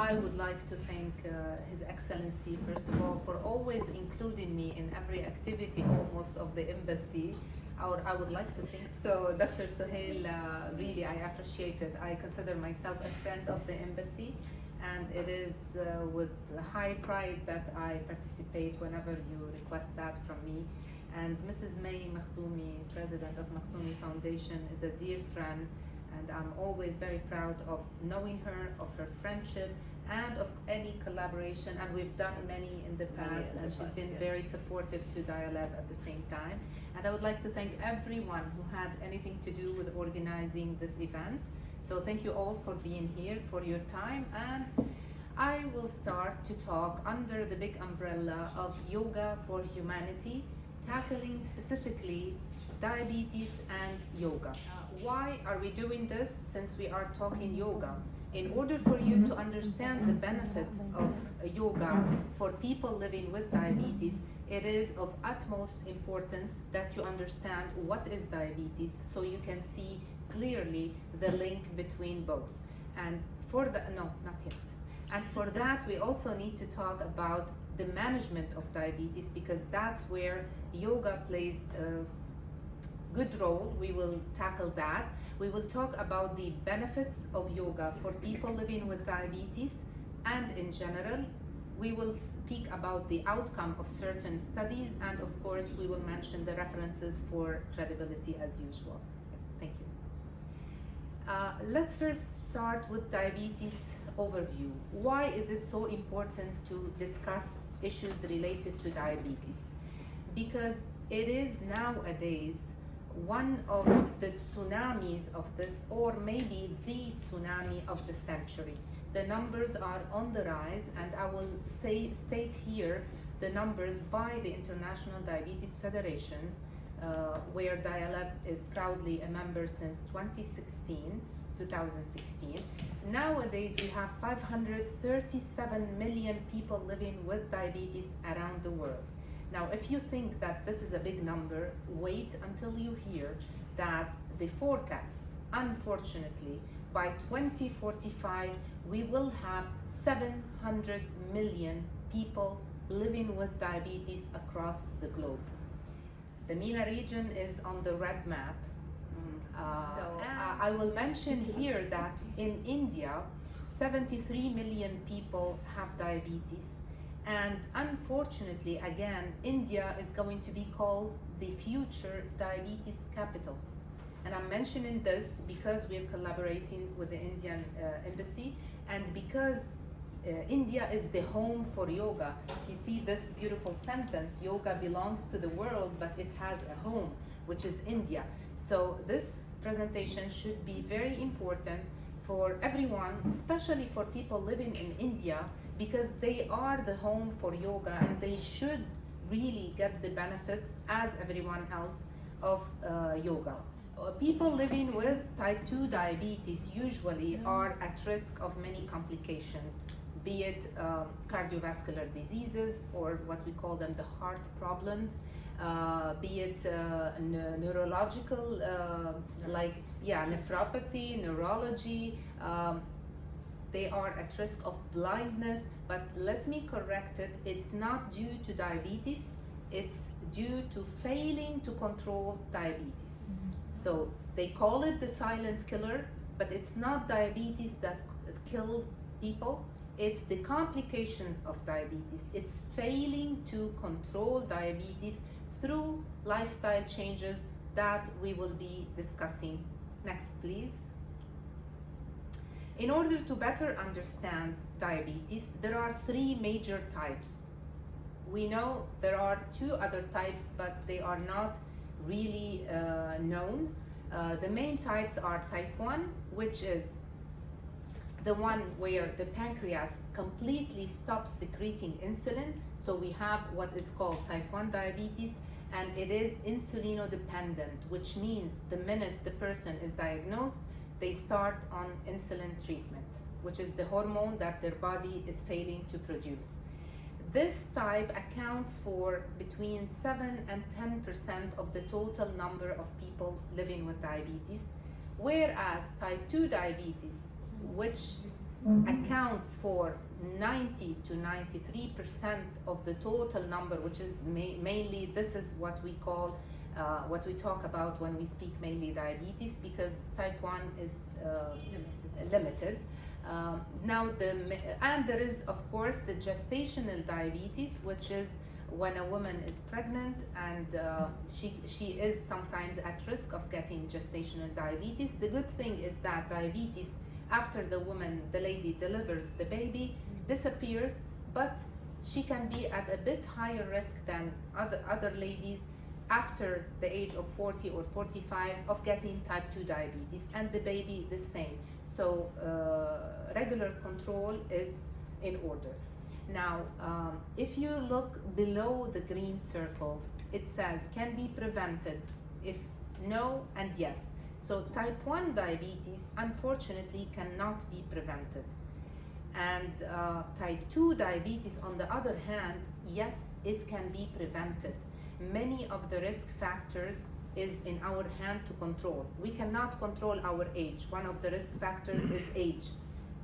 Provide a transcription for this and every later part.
I would like to thank His Excellency, first of all, for always including me in every activity almost of the embassy. I would like to think so. Dr. Suhail, really, I appreciate it. I consider myself a friend of the embassy, and it is with high pride that I participate whenever you request that from me. And Mrs. May Makhzoumi, President of Makhzoumi Foundation, is a dear friend, and I'm always very proud of knowing her, of her friendship, and of any collaboration. And we've done many in the past, and she's been very supportive to DiaLeb at the same time. And I would like to thank everyone who had anything to do with organizing this event. So thank you all for being here, for your time, and I will start to talk under the big umbrella of Yoga for Humanity, tackling specifically diabetes and yoga. Why are we doing this since we are talking yoga? In order for you to understand the benefits of yoga for people living with diabetes, it is of utmost importance that you understand what is diabetes so you can see clearly the link between both. And for the, no, not yet. And for that, we also need to talk about the management of diabetes, because that's where yoga plays a good role. We will tackle that. We will talk about the benefits of yoga for people living with diabetes, and in general, we will speak about the outcome of certain studies, and of course, we will mention the references for credibility as usual. Thank you. Let's first start with diabetes overview. Why is it so important to discuss issues related to diabetes? Because it is nowadays one of the tsunamis of this, or maybe the tsunami of the century. The numbers are on the rise, and I will state here the numbers by the International Diabetes Federations, where DiaLeb is proudly a member since 2016. Nowadays, we have 537 million people living with diabetes around the world. Now, if you think that this is a big number, wait until you hear that the forecasts, unfortunately, by 2045, we will have 700 million people living with diabetes across the globe. The MENA region is on the red map. I will mention here that in India, 73 million people have diabetes. And unfortunately, again, India is going to be called the future diabetes capital. And I'm mentioning this because we're collaborating with the Indian embassy, and because India is the home for yoga. You see this beautiful sentence, yoga belongs to the world, but it has a home, which is India. So this presentation should be very important for everyone, especially for people living in India, because they are the home for yoga, and they should really get the benefits as everyone else of yoga. People living with type 2 diabetes usually are at risk of many complications, be it cardiovascular diseases, or what we call them the heart problems, be it neurological, like nephropathy, neurology. They are at risk of blindness, but let me correct it. It's not due to diabetes, it's due to failing to control diabetes. So they call it the silent killer, but it's not diabetes that kills people. It's the complications of diabetes. It's failing to control diabetes through lifestyle changes that we will be discussing. Next, please. In order to better understand diabetes, there are three major types. We know there are two other types, but they are not really known. The main types are type 1, which is the one where the pancreas completely stops secreting insulin. So we have what is called type 1 diabetes, and it is insulino-dependent, which means the minute the person is diagnosed, they start on insulin treatment, which is the hormone that their body is failing to produce. This type accounts for between 7 and 10% of the total number of people living with diabetes, whereas type 2 diabetes, which accounts for 90 to 93% of the total number, which is mainly, this is what we call, what we talk about when we speak mainly diabetes, because type 1 is limited. Now, and there is, of course, the gestational diabetes, which is when a woman is pregnant and she is sometimes at risk of getting gestational diabetes. The good thing is that diabetes, after the lady delivers the baby, disappears, but she can be at a bit higher risk than other ladies after the age of 40 or 45 of getting type 2 diabetes, and the baby the same. So regular control is in order. Now, if you look below the green circle, it says can be prevented, if no and yes. So type 1 diabetes, unfortunately, cannot be prevented. And type 2 diabetes, on the other hand, yes, it can be prevented. Many of the risk factors is in our hand to control. We cannot control our age. One of the risk factors is age,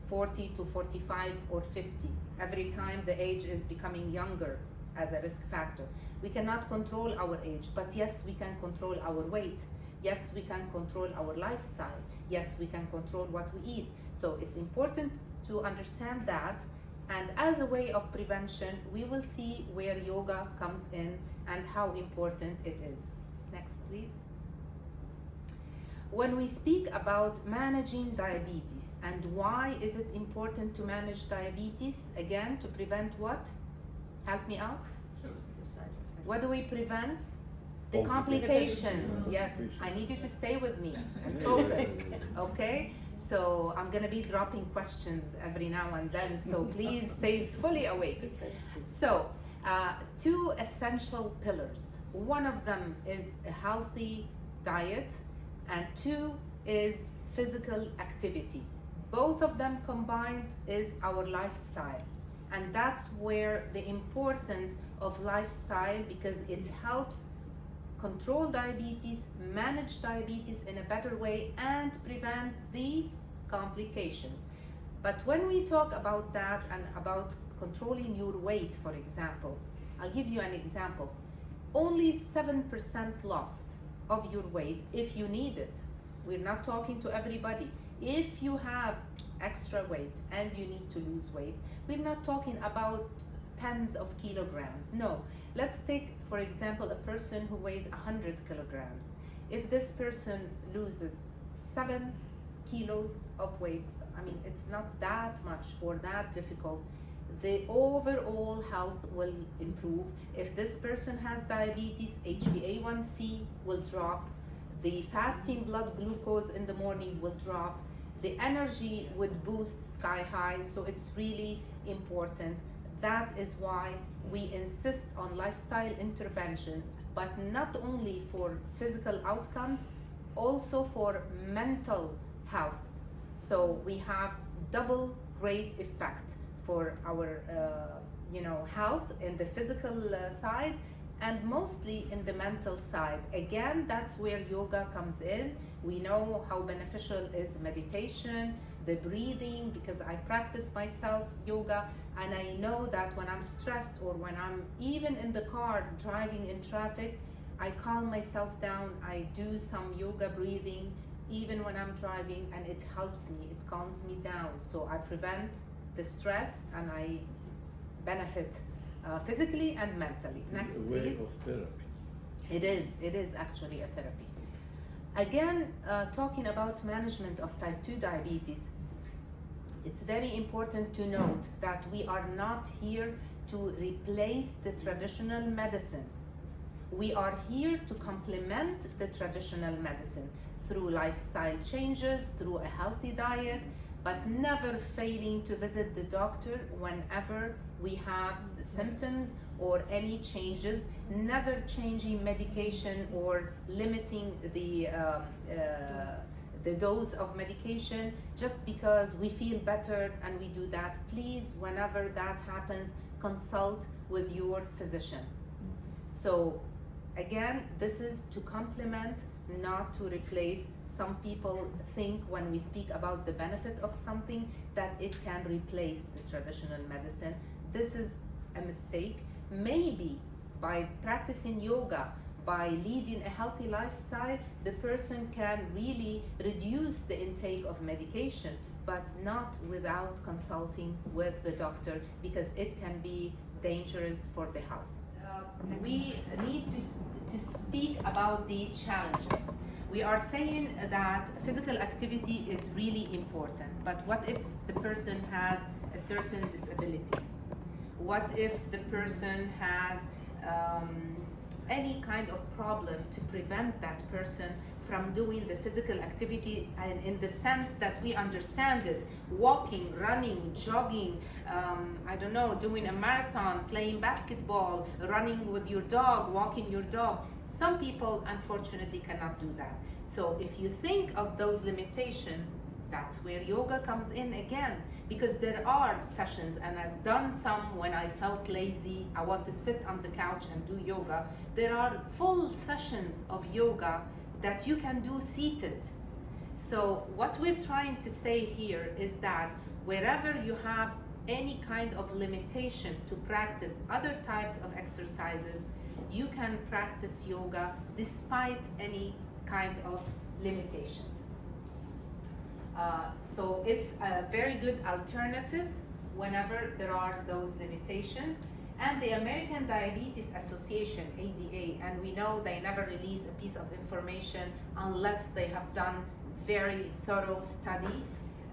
40 to 45 or 50. Every time the age is becoming younger as a risk factor. We cannot control our age, but yes, we can control our weight. Yes, we can control our lifestyle. Yes, we can control what we eat. So it's important to understand that, and as a way of prevention, we will see where yoga comes in and how important it is. Next, please. When we speak about managing diabetes and why is it important to manage diabetes, again, to prevent what? Help me out. What do we prevent? The complications. Yes, I need you to stay with me and focus, okay? So I'm gonna be dropping questions every now and then, so please stay fully awake. So, two essential pillars. One of them is a healthy diet, and two is physical activity. Both of them combined is our lifestyle. And that's where the importance of lifestyle, because it helps control diabetes, manage diabetes in a better way, and prevent the complications. But when we talk about that and about controlling your weight, for example, I'll give you an example. Only 7% loss of your weight if you need it. We're not talking to everybody. If you have extra weight and you need to lose weight, we're not talking about tens of kilograms. No, let's take, for example, a person who weighs 100 kilograms. If this person loses 7 kilos of weight, I mean, it's not that much or that difficult. The overall health will improve. If this person has diabetes, HbA1c will drop. The fasting blood glucose in the morning will drop. The energy would boost sky high, so it's really important. That is why we insist on lifestyle interventions, but not only for physical outcomes, also for mental health. So we have double great effect for our health in the physical side, and mostly in the mental side. Again, that's where yoga comes in. We know how beneficial is meditation, the breathing, because I practice myself yoga, and I know that when I'm stressed or when I'm even in the car driving in traffic, I calm myself down, I do some yoga breathing even when I'm driving, and it helps me, it calms me down. So I prevent the stress and I benefit physically and mentally. Next, please. It's a way of therapy. It is actually a therapy. Again, talking about management of type 2 diabetes, it's very important to note that we are not here to replace the traditional medicine. We are here to complement the traditional medicine through lifestyle changes, through a healthy diet, but never failing to visit the doctor whenever we have symptoms or any changes, never changing medication or limiting the dose of medication just because we feel better and we do that. Please, whenever that happens, consult with your physician. So again, this is to complement, not to replace some people think when we speak about the benefit of something that it can replace the traditional medicine. This is a mistake. Maybe by practicing yoga, by leading a healthy lifestyle, the person can really reduce the intake of medication, but not without consulting with the doctor, because it can be dangerous for the health. We need to speak about the challenges. We are saying that physical activity is really important, but what if the person has a certain disability? What if the person has any kind of problem to prevent that person from doing the physical activity, and in the sense that we understand it, walking, running, jogging, I don't know, doing a marathon, playing basketball, running with your dog, walking your dog. Some people unfortunately cannot do that. So if you think of those limitations, that's where yoga comes in again, because there are sessions, and I've done some when I felt lazy, I want to sit on the couch and do yoga. There are full sessions of yoga that you can do seated. So what we're trying to say here is that wherever you have any kind of limitation to practice other types of exercises, you can practice yoga despite any kind of limitations. So it's a very good alternative whenever there are those limitations. And the American Diabetes Association, ADA, and we know they never release a piece of information unless they have done very thorough study.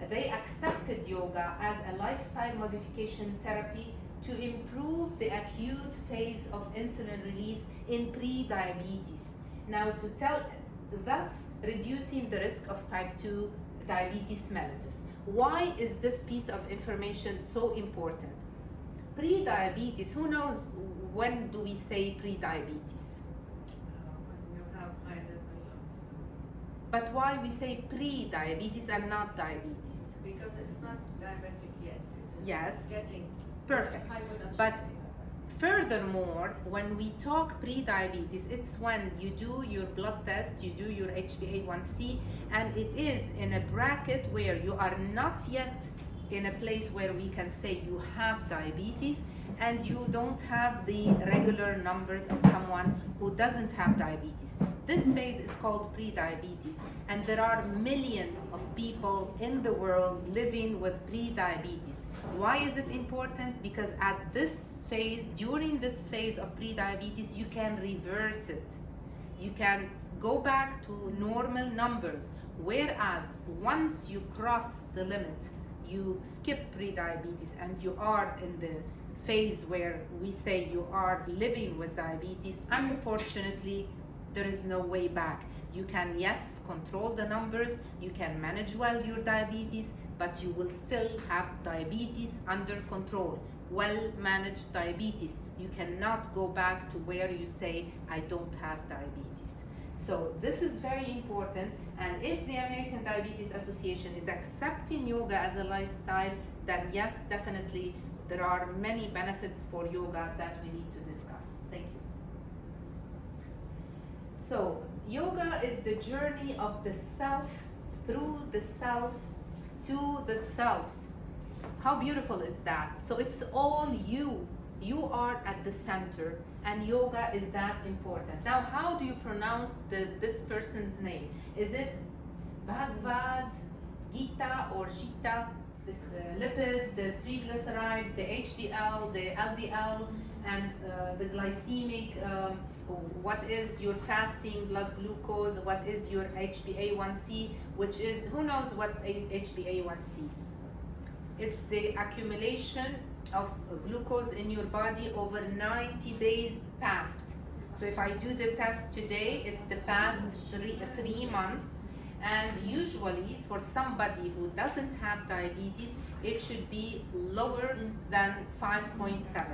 They accepted yoga as a lifestyle modification therapy to improve the acute phase of insulin release in pre-diabetes. Now, thus reducing the risk of type 2 diabetes mellitus. Why is this piece of information so important? Pre-diabetes, who knows when do we say pre-diabetes? When you have high level But why we say pre-diabetes and not diabetes? because it's not diabetic yet. It is Yes. getting Perfect. But furthermore, when we talk pre-diabetes, it's when you do your blood test, you do your HbA1c, and it is in a bracket where you are not yet in a place where we can say you have diabetes, and you don't have the regular numbers of someone who doesn't have diabetes. This phase is called pre-diabetes, and there are millions of people in the world living with pre-diabetes. Why is it important? Because at this phase, during this phase of pre-diabetes, you can reverse it. You can go back to normal numbers, whereas once you cross the limit, you skip pre-diabetes and you are in the phase where we say you are living with diabetes, unfortunately, there is no way back. You can, yes, control the numbers, you can manage well your diabetes, but you will still have diabetes under control, well-managed diabetes. You cannot go back to where you say, I don't have diabetes. So this is very important, and if the American Diabetes Association is accepting yoga as a lifestyle, then yes, definitely there are many benefits for yoga that we need to discuss. Thank you. So yoga is the journey of the self through the self to the self. How beautiful is that? So it's all you. You are at the center, and yoga is that important. Now, how do you pronounce this person's name? Is it Bhagavad Gita or Gita? The lipids, the triglycerides, the HDL, the LDL, and the glycemic, what is your fasting blood glucose, what is your HbA1c, which is, who knows what's HbA1c? It's the accumulation of glucose in your body over 90 days past. So if I do the test today, it's the past three months. And usually for somebody who doesn't have diabetes, it should be lower than 5.7.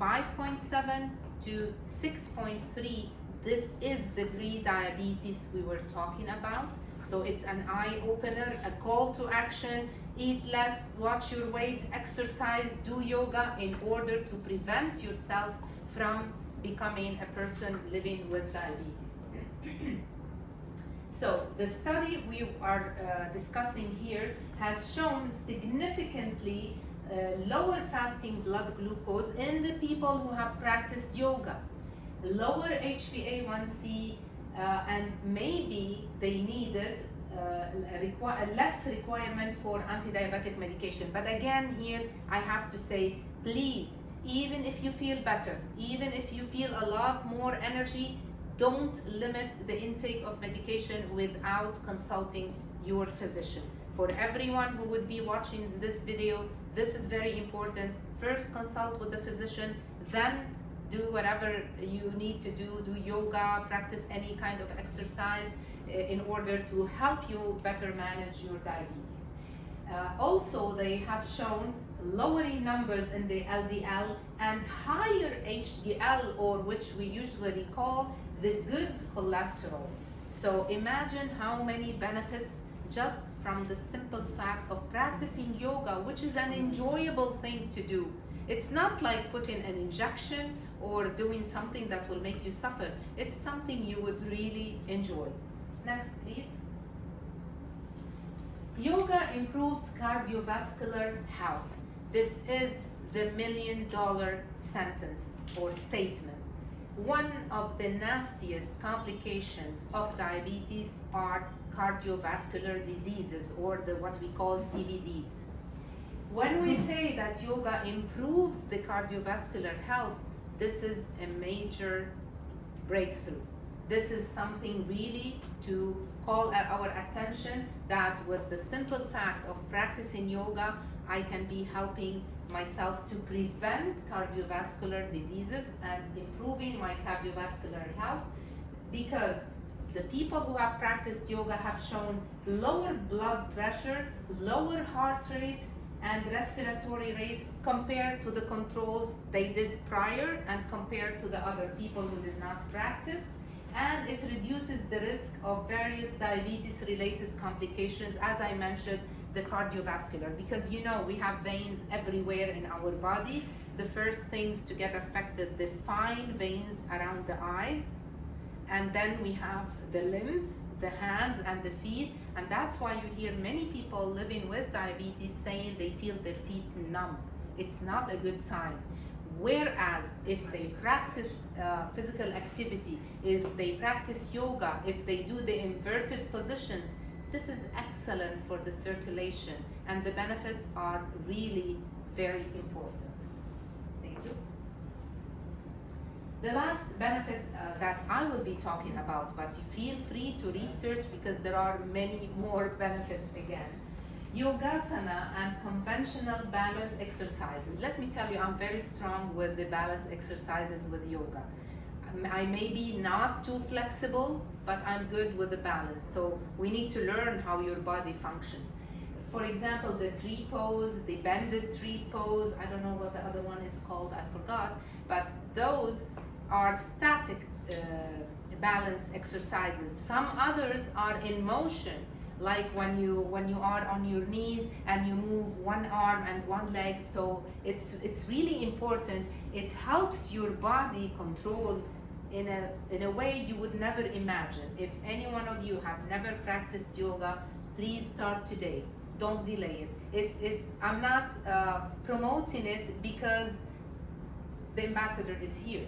5.7 to 6.3, this is the pre-diabetes we were talking about. So it's an eye-opener, a call to action: eat less, watch your weight, exercise, do yoga in order to prevent yourself from becoming a person living with diabetes. So the study we are discussing here has shown significantly lower fasting blood glucose in the people who have practiced yoga, lower HbA1c, and maybe they needed a less requirement for anti-diabetic medication. But again, here I have to say, please, even if you feel better, even if you feel a lot more energy, don't limit the intake of medication without consulting your physician. For everyone who would be watching this video, this is very important. First consult with the physician, then do whatever you need to do yoga, practice any kind of exercise in order to help you better manage your diabetes. Also, they have shown lowering numbers in the LDL and higher HDL, or which we usually call the good cholesterol. So imagine how many benefits just from the simple fact of practicing yoga, which is an enjoyable thing to do. It's not like putting an injection or doing something that will make you suffer. It's something you would really enjoy. Next, please. Yoga improves cardiovascular health. This is the million-dollar sentence or statement. One of the nastiest complications of diabetes are cardiovascular diseases, or what we call CVDs. When we say that yoga improves the cardiovascular health, this is a major breakthrough. This is something really to call our attention, that with the simple fact of practicing yoga, I can be helping myself to prevent cardiovascular diseases and improving my cardiovascular health, because the people who have practiced yoga have shown lower blood pressure, lower heart rate, and respiratory rate compared to the controls they did prior and compared to the other people who did not practice. And it reduces the risk of various diabetes-related complications, as I mentioned, the cardiovascular, because you know we have veins everywhere in our body. The first things to get affected, the fine veins around the eyes, and then we have the limbs, the hands and the feet, and that's why you hear many people living with diabetes saying they feel their feet numb. It's not a good sign. Whereas if they practice physical activity, if they practice yoga, if they do the inverted positions, this is excellent for the circulation, and the benefits are really very important. Thank you. The last benefit that I will be talking about, but you feel free to research because there are many more benefits again. Yogasana and conventional balance exercises. Let me tell you, I'm very strong with the balance exercises with yoga. I may be not too flexible, but I'm good with the balance. So we need to learn how your body functions. For example, the tree pose, the bended tree pose, I don't know what the other one is called, I forgot, but those are static balance exercises. Some others are in motion, like when you are on your knees and you move one arm and one leg. So it's really important. It helps your body control in a way you would never imagine. If any one of you have never practiced yoga, please start today. Don't delay it. I'm not promoting it because the ambassador is here.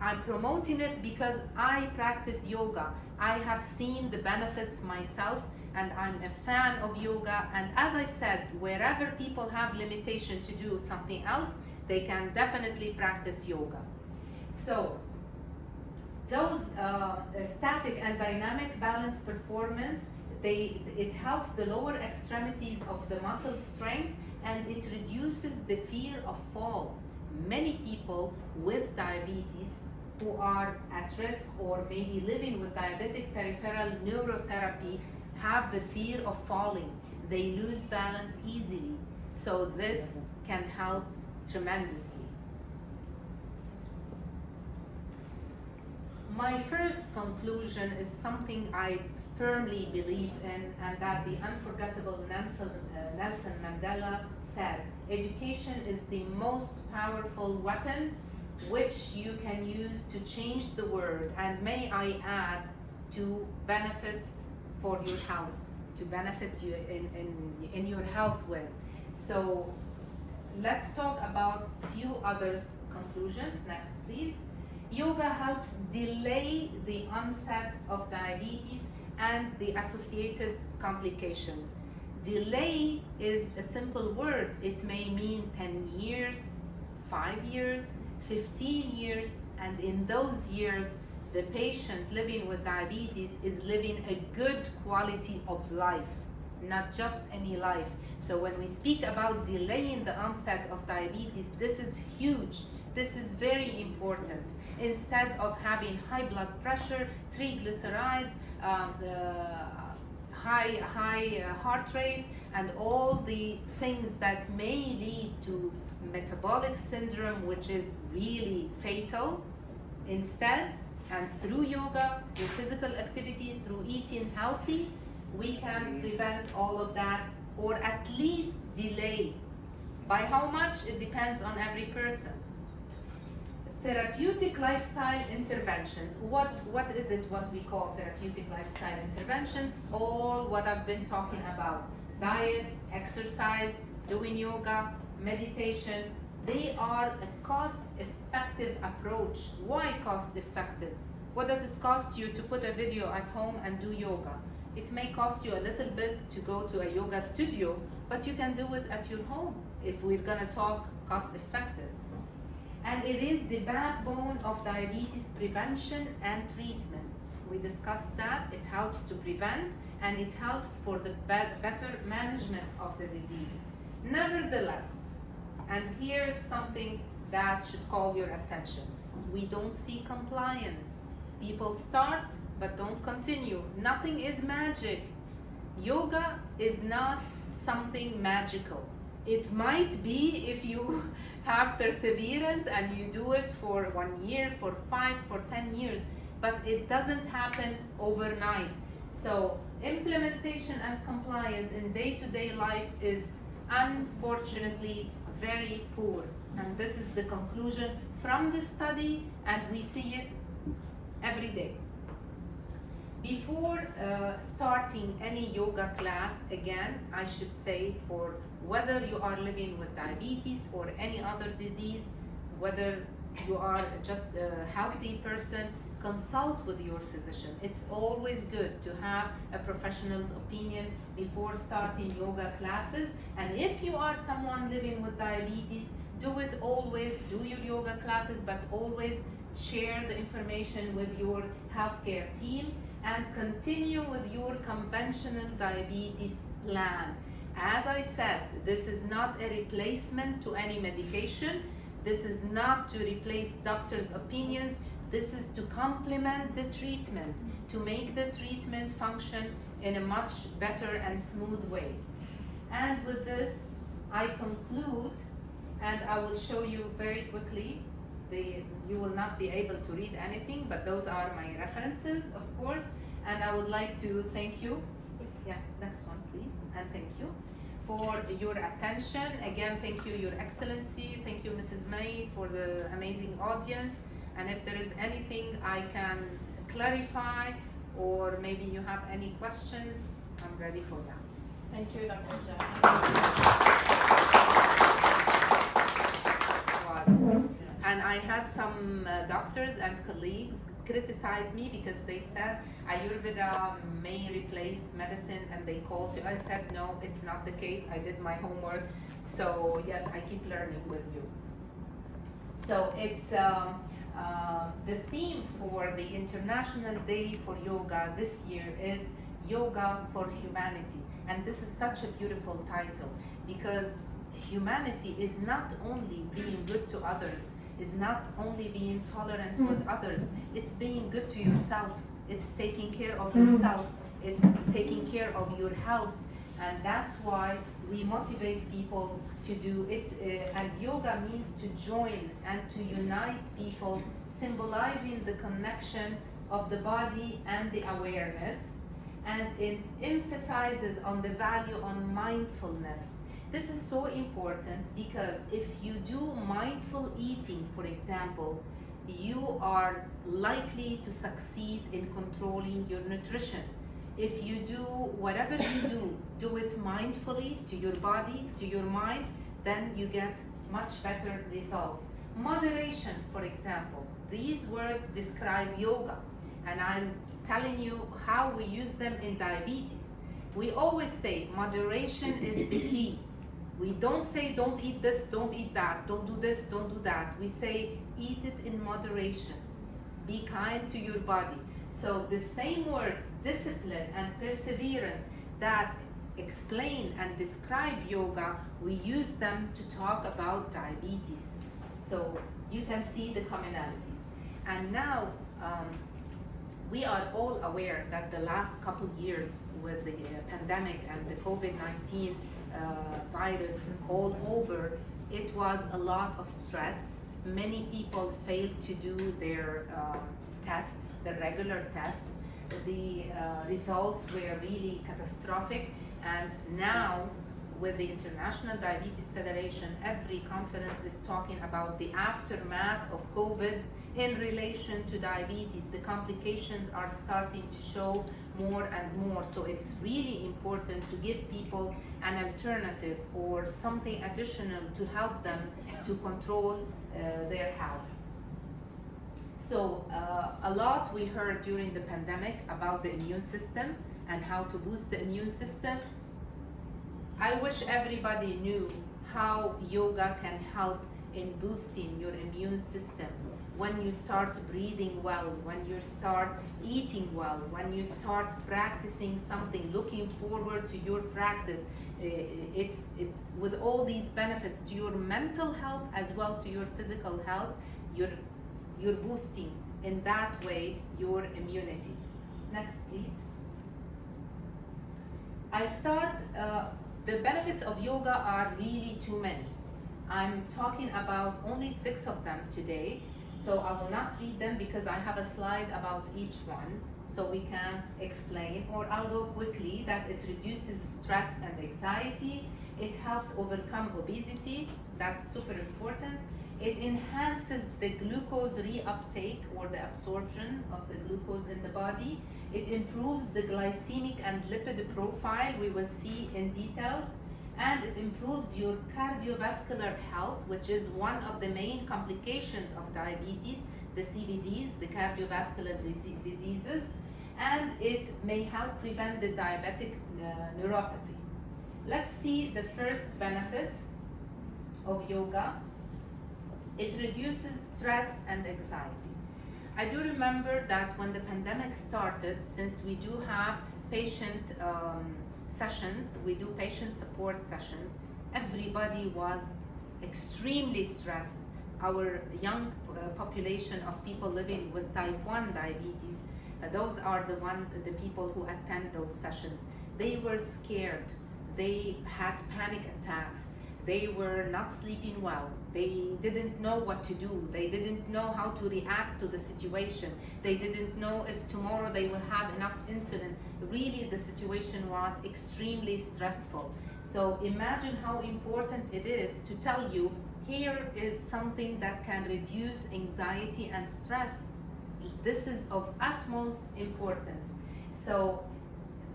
I'm promoting it because I practice yoga. I have seen the benefits myself, and I'm a fan of yoga. And as I said, wherever people have limitation to do something else, they can definitely practice yoga. So those static and dynamic balance performance, it helps the lower extremities of the muscle strength, and it reduces the fear of fall. Many people with diabetes who are at risk or maybe living with diabetic peripheral neurotherapy have the fear of falling. They lose balance easily. So this can help tremendously. My first conclusion is something I firmly believe in, and that the unforgettable Nelson Mandela said: education is the most powerful weapon which you can use to change the world, and may I add, to benefit for your health, to benefit you in your health well. So let's talk about few other conclusions. Next, please. Yoga helps delay the onset of diabetes and the associated complications. Delay is a simple word. It may mean 10 years, 5 years, 15 years, and in those years, the patient living with diabetes is living a good quality of life, not just any life. So when we speak about delaying the onset of diabetes, this is huge. This is very important. Instead of having high blood pressure, triglycerides, high heart rate, and all the things that may lead to metabolic syndrome, which is really fatal, instead, and through yoga, through physical activity, through eating healthy, we can prevent all of that, or at least delay. By how much? It depends on every person. Therapeutic lifestyle interventions. What is it what we call therapeutic lifestyle interventions? All what I've been talking about. Diet, exercise, doing yoga, meditation. They are a cost-effective approach. Why cost-effective? What does it cost you to put a video at home and do yoga? It may cost you a little bit to go to a yoga studio, but you can do it at your home if we're gonna talk cost-effective. And it is the backbone of diabetes prevention and treatment. We discussed that. It helps to prevent, and it helps for the better management of the disease. Nevertheless, and here's something that should call your attention. We don't see compliance. People start but don't continue. Nothing is magic. Yoga is not something magical. It might be if you have perseverance and you do it for 1 year, for 5, for 10 years, but it doesn't happen overnight. So implementation and compliance in day-to-day life is unfortunately very poor. And this is the conclusion from the study, and we see it every day. Before starting any yoga class, again, I should say, for whether you are living with diabetes or any other disease, whether you are just a healthy person, consult with your physician. It's always good to have a professional's opinion before starting yoga classes. And if you are someone living with diabetes, do it always, do your yoga classes, but always share the information with your healthcare team and continue with your conventional diabetes plan. As I said, this is not a replacement to any medication. This is not to replace doctors' opinions. This is to complement the treatment, to make the treatment function in a much better and smooth way. And with this, I conclude, and I will show you very quickly. You will not be able to read anything, but those are my references, of course. And I would like to thank you. Yeah, next one, please. And thank you for your attention. Again, thank you, Your Excellency. Thank you, Mrs. May, for the amazing audience. And if there is anything I can clarify, or maybe you have any questions, I'm ready for that. Thank you, Dr. Jana. And I had some doctors and colleagues criticize me because they said Ayurveda may replace medicine, and they called you. I said, no, it's not the case. I did my homework. So yes, I keep learning with you. So it's the theme for the International Day for Yoga this year is Yoga for Humanity. And this is such a beautiful title, because humanity is not only being good to others, is not only being tolerant with others, it's being good to yourself. It's taking care of yourself. It's taking care of your health. And that's why we motivate people to do it. And yoga means to join and to unite people, symbolizing the connection of the body and the awareness. And it emphasizes on the value on mindfulness. This is so important because if you do mindful eating, for example, you are likely to succeed in controlling your nutrition. If you do whatever you do it mindfully to your body, to your mind, then you get much better results. Moderation, for example, these words describe yoga, and I'm telling you how we use them in diabetes. We always say moderation is the key. We don't say don't eat this, don't eat that, don't do this, don't do that. We say eat it in moderation. Be kind to your body. So the same words, discipline and perseverance, that explain and describe yoga, we use them to talk about diabetes. So you can see the commonalities. And now we are all aware that the last couple years with the pandemic and the COVID-19 virus all over, it was a lot of stress. Many people failed to do their tests, the regular tests. The results were really catastrophic, and now with the International Diabetes Federation, every conference is talking about the aftermath of COVID in relation to diabetes. The complications are starting to show more and more, so it's really important to give people an alternative or something additional to help them to control their health. So a lot we heard during the pandemic about the immune system and how to boost the immune system. I wish everybody knew how yoga can help in boosting your immune system. When you start breathing well, when you start eating well, when you start practicing something, looking forward to your practice, with all these benefits to your mental health as well to your physical health, you're boosting in that way your immunity. Next, please. The benefits of yoga are really too many. I'm talking about only 6 of them today, so I will not read them because I have a slide about each one, so we can explain, or I'll go quickly. That it reduces stress and anxiety, it helps overcome obesity, that's super important. It enhances the glucose reuptake or the absorption of the glucose in the body. It improves the glycemic and lipid profile, we will see in details. And it improves your cardiovascular health, which is one of the main complications of diabetes, the CVDs, the cardiovascular diseases. And it may help prevent the diabetic neuropathy. Let's see the first benefit of yoga. It reduces stress and anxiety. I do remember that when the pandemic started, since we do have patient sessions, we do patient support sessions, everybody was extremely stressed. Our young population of people living with type 1 diabetes, those are the people who attend those sessions. They were scared, they had panic attacks, they were not sleeping well, they didn't know what to do, they didn't know how to react to the situation, they didn't know if tomorrow they will have enough insulin. Really, the situation was extremely stressful. So imagine how important it is to tell you, here is something that can reduce anxiety and stress. This is of utmost importance. So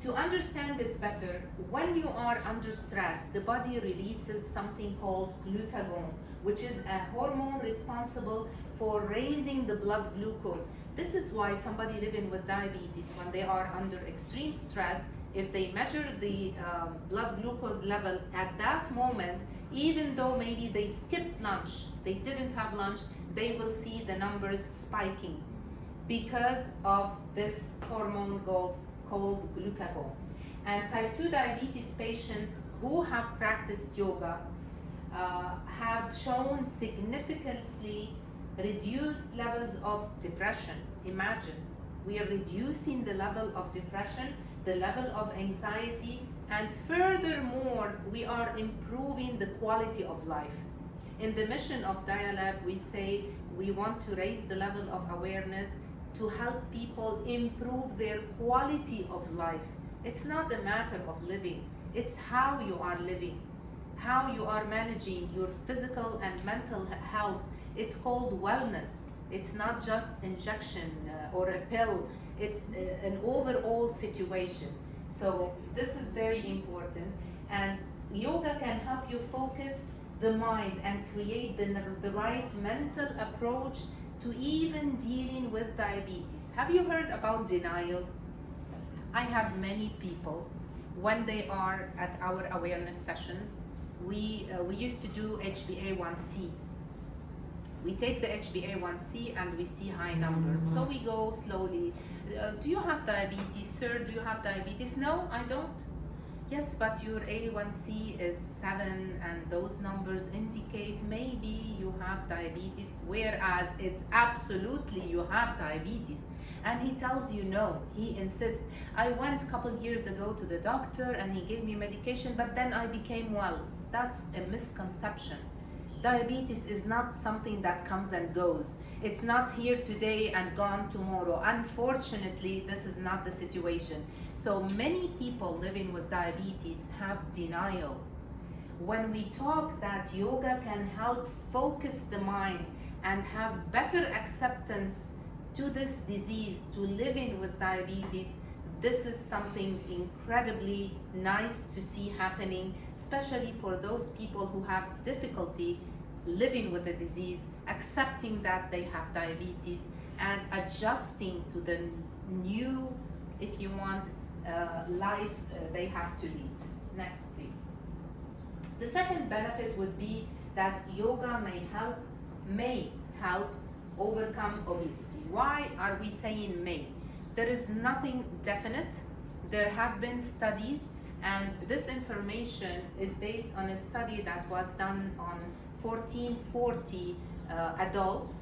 to understand it better, when you are under stress, the body releases something called glucagon, which is a hormone responsible for raising the blood glucose. This is why somebody living with diabetes, when they are under extreme stress, if they measure the blood glucose level at that moment, even though maybe they skipped lunch, they didn't have lunch, they will see the numbers spiking because of this hormone called glucagon. And type 2 diabetes patients who have practiced yoga have shown significantly reduced levels of depression. Imagine, we are reducing the level of depression, the level of anxiety, and furthermore, we are improving the quality of life. In the mission of DiaLeb, we say we want to raise the level of awareness to help people improve their quality of life. It's not a matter of living, it's how you are living, how you are managing your physical and mental health. It's called wellness. It's not just injection or a pill. It's an overall situation. So this is very important, and yoga can help you focus the mind and create the right mental approach to even dealing with diabetes. Have you heard about denial? I have many people, when they are at our awareness sessions, we used to do HbA1c. We take the HbA1c and we see high numbers. So we go slowly. Do you have diabetes, sir? Do you have diabetes? No, I don't. Yes, but your A1C is 7 and those numbers indicate maybe you have diabetes, whereas it's absolutely you have diabetes. And he tells you no, he insists. I went a couple years ago to the doctor and he gave me medication, but then I became well. That's a misconception. Diabetes is not something that comes and goes. It's not here today and gone tomorrow. Unfortunately, this is not the situation. So many people living with diabetes have denial. When we talk that yoga can help focus the mind and have better acceptance to this disease, to living with diabetes, this is something incredibly nice to see happening, especially for those people who have difficulty living with the disease, accepting that they have diabetes and adjusting to the new, if you want, life they have to lead. Next, please. The second benefit would be that yoga may help overcome obesity. Why are we saying may? There is nothing definite. There have been studies, and this information is based on a study that was done on 1440 adults,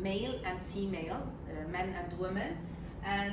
male and females, men and women, and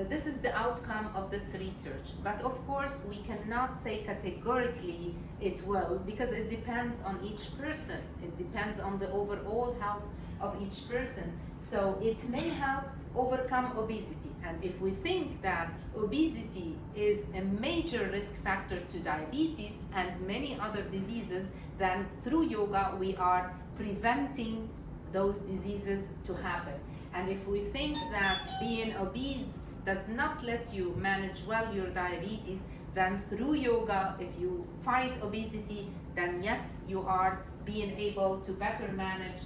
this is the outcome of this research. But of course, we cannot say categorically it will, because it depends on each person. It depends on the overall health of each person. So it may help overcome obesity. And if we think that obesity is a major risk factor to diabetes and many other diseases, then through yoga we are preventing those diseases to happen. And if we think that being obese does not let you manage well your diabetes, then through yoga, if you fight obesity, then yes, you are being able to better manage,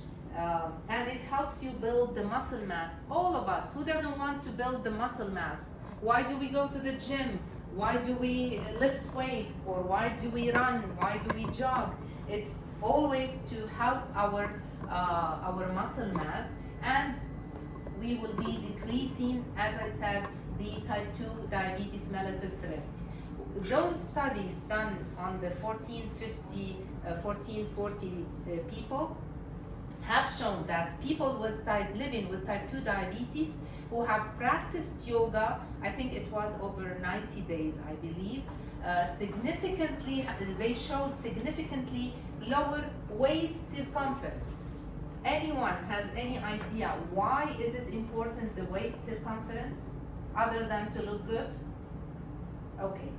and it helps you build the muscle mass. All of us, who doesn't want to build the muscle mass? Why do we go to the gym? Why do we lift weights? Or why do we run? Why do we jog? It's always to help our muscle mass, and we will be decreasing, as I said, the type 2 diabetes mellitus risk. Those studies done on the 1440 people have shown that people with living with type 2 diabetes who have practiced yoga, I think it was over 90 days, I believe, they showed significantly lower waist circumference. Anyone has any idea why is it important, the waist circumference, other than to look good? Okay,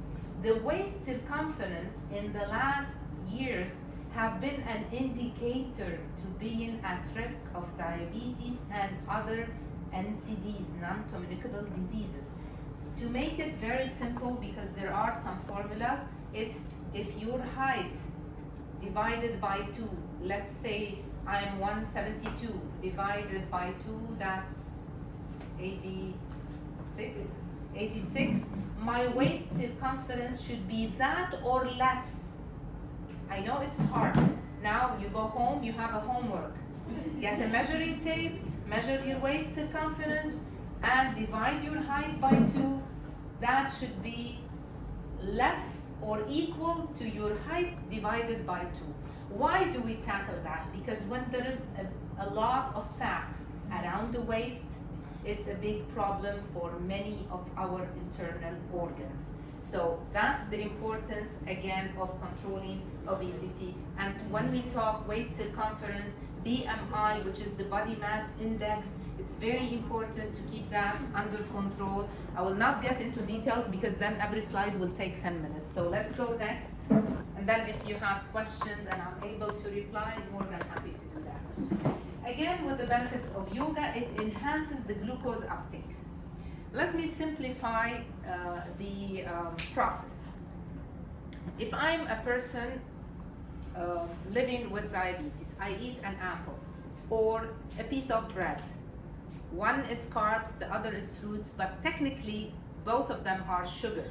the waist circumference in the last years have been an indicator to being at risk of diabetes and other NCDs, non-communicable diseases. To make it very simple, because there are some formulas, it's if your height divided by 2, let's say I'm 172, divided by 2, that's 86. My waist circumference should be that or less. I know it's hard. Now you go home, you have a homework. Get a measuring tape, measure your waist circumference, and divide your height by 2. That should be less or equal to your height divided by 2. Why do we tackle that? Because when there is a lot of fat around the waist, it's a big problem for many of our internal organs. So that's the importance, again, of controlling obesity. And when we talk waist circumference, BMI, which is the body mass index, it's very important to keep that under control. I will not get into details because then every slide will take 10 minutes. So let's go next. And then if you have questions and I'm able to reply, I'm more than happy to do that. Again, with the benefits of yoga, it enhances the glucose uptake. let me simplify the process. If I'm a person living with diabetes, I eat an apple or a piece of bread. One is carbs, the other is fruits, but technically both of them are sugar.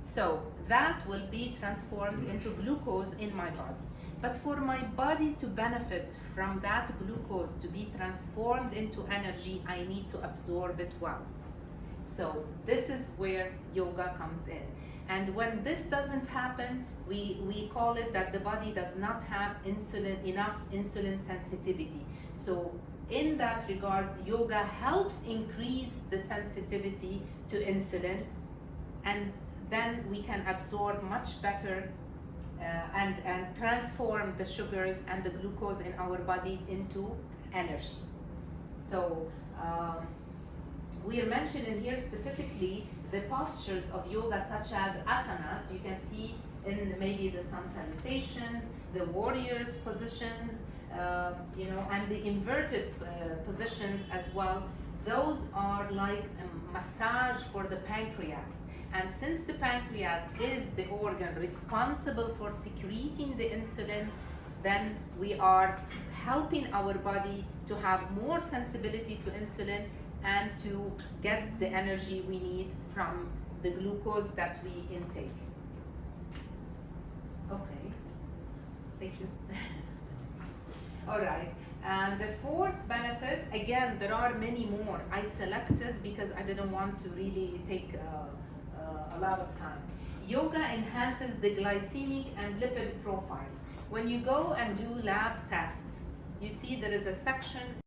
So that will be transformed into glucose in my body. But for my body to benefit from that glucose to be transformed into energy, I need to absorb it well. So this is where yoga comes in. And when this doesn't happen, we call it that the body does not have enough insulin sensitivity. So in that regard, yoga helps increase the sensitivity to insulin, and then we can absorb much better and transform the sugars and the glucose in our body into energy. So we are mentioning here specifically the postures of yoga, such as asanas. You can see in maybe the sun salutations, the warrior's positions, and the inverted positions as well. Those are like a massage for the pancreas. And since the pancreas is the organ responsible for secreting the insulin, then we are helping our body to have more sensibility to insulin and to get the energy we need from the glucose that we intake. Okay, thank you. All right, and the fourth benefit, again, there are many more. I selected because I didn't want to really take a lot of time. Yoga enhances the glycemic and lipid profiles. When you go and do lab tests, you see there is a section